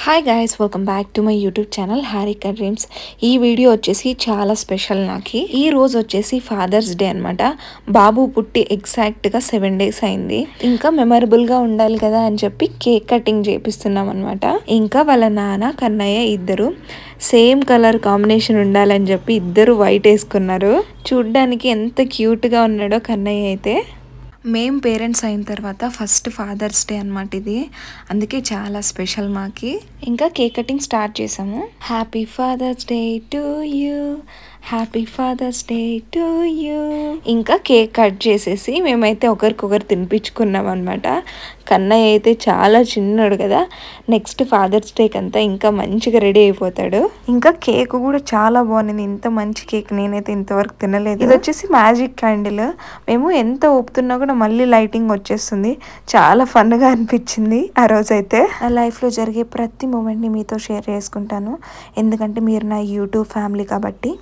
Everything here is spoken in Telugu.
Hi guys, welcome back to my YouTube channel Harika dreams. ఈ వీడియో వచ్చేసి చాలా స్పెషల్. నాకు ఈ రోజు వచ్చేసి ఫాదర్స్ డే అనమాట. బాబు పుట్టి ఎగ్జాక్ట్గా 7 days అయింది. ఇంకా మెమరబుల్గా ఉండాలి కదా అని చెప్పి కేక్ కటింగ్ చేపిస్తున్నాం అనమాట. ఇంకా వాళ్ళ నాన్న కన్నయ్య ఇద్దరు సేమ్ కలర్ కాంబినేషన్ ఉండాలని చెప్పి ఇద్దరు వైట్ వేసుకున్నారు. చూడ్డానికి ఎంత క్యూట్గా ఉన్నాడో కన్నయ్య అయితే. మేము పేరెంట్స్ అయిన తర్వాత ఫస్ట్ ఫాదర్స్ డే అనమాట ఇది. అందుకే చాలా స్పెషల్ మాకి. ఇంకా కేక్ కటింగ్ స్టార్ట్ చేసాము. Happy father's day to you, happy father's day to you. ఇంకా కేక్ కట్ చేసేసి మేమైతే ఒకరికొకరు తినిపించుకున్నాం అనమాట. కన్నయ్య అయితే చాలా చిన్నోడు కదా, నెక్స్ట్ ఫాదర్స్ డేకి అంతా ఇంకా మంచిగా రెడీ అయిపోతాడు. ఇంకా కేక్ కూడా చాలా బాగుంది. ఇంత మంచి కేక్ నేనైతే ఇంతవరకు తినలేదు. ఇది వచ్చేసి మ్యాజిక్ క్యాండిల్. మేము ఎంత ఊపుతున్నా కూడా మళ్ళీ లైటింగ్ వచ్చేస్తుంది. చాలా ఫన్గా అనిపించింది ఆ రోజైతే. నా లైఫ్లో జరిగే ప్రతి మూమెంట్ని మీతో షేర్ చేసుకుంటాను, ఎందుకంటే మీరు నా యూట్యూబ్ ఫ్యామిలీ కాబట్టి.